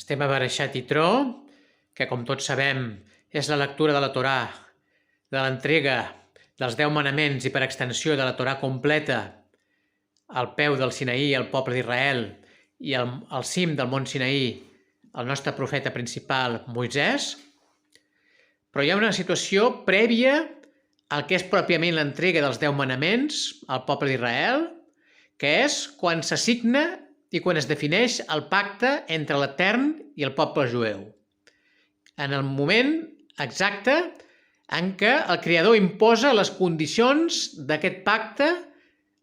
Estem a Bereshat Yitro, que com tots sabem és la lectura de la Torà, de l'entrega dels 10 manaments i per extensió de la Torà completa al peu del Sinaí al poble d'Israel i al cim del mont Sinaí el nostre profeta principal Moisès. Però hi ha una situació prèvia al que és pròpiament l'entrega dels 10 manaments al poble d'Israel, que és quan s'assigna i quan es defineix el pacte entre l'Etern i el poble jueu. En el moment exacte en què el Creador imposa les condicions d'aquest pacte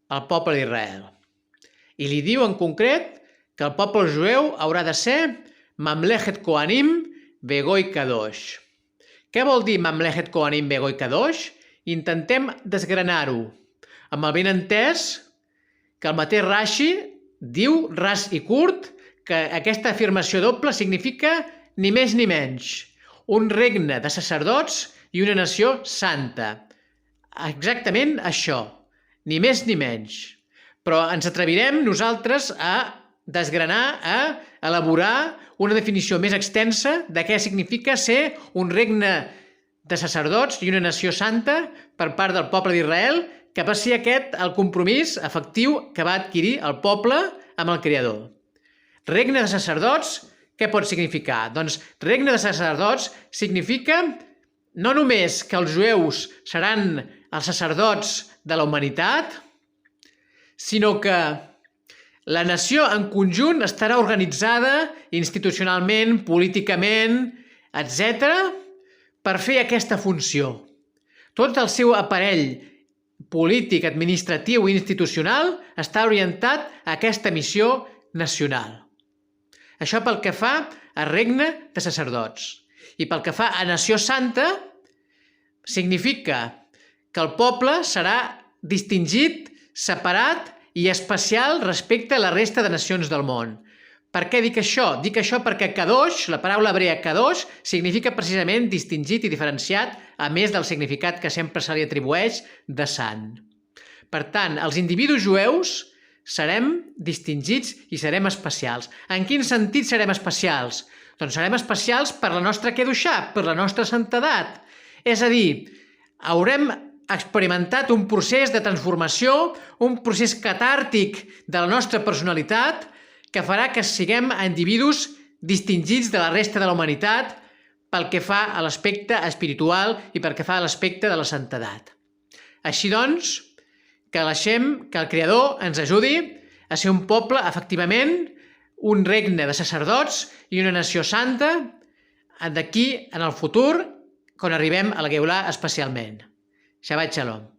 al poble d'Israel. I li diu en concret que el poble jueu haurà de ser Mamlechet Kohanim Begoi Kadosh. Què vol dir Mamlechet Kohanim Begoi Kadosh? Intentem desgranar-ho amb el benentès que el mateix Rashi diu, ras i curt, que aquesta afirmació doble significa ni més ni menys un regne de sacerdots i una nació santa. Exactament això, ni més ni menys. Però ens atrevirem nosaltres a desgranar, a elaborar una definició més extensa de què significa ser un regne de sacerdots i una nació santa per part del poble d'Israel, que va ser aquest el compromís efectiu que va adquirir el poble amb el Creador. Regne de sacerdots, què pot significar? Doncs regne de sacerdots significa no només que els jueus seran els sacerdots de la humanitat, sinó que la nació en conjunt estarà organitzada institucionalment, políticament, etc., per fer aquesta funció. Tot el seu aparell polític, administratiu i institucional està orientat a aquesta missió nacional. Això pel que fa a regne de sacerdots. I pel que fa a nació santa, significa que el poble serà distingit, separat i especial respecte a la resta de nacions del món. Per què dic això? Dic això perquè Kadosh, la paraula hebrea Kadosh, significa precisament distingit i diferenciat, a més del significat que sempre se li atribueix de sant. Per tant, els individus jueus serem distingits i serem especials. En quin sentit serem especials? Doncs serem especials per la nostra kedushà, per la nostra santedat. És a dir, haurem experimentat un procés de transformació, un procés catàrtic de la nostra personalitat, que farà que siguem individus distingits de la resta de la humanitat pel que fa a l'aspecte espiritual i pel que fa a l'aspecte de la santedat. Així doncs, que el Creador ens ajudi a ser un poble, efectivament, un regne de sacerdots i una nació santa d'aquí en el futur, quan arribem a la Geulà especialment. Shabbat Shalom.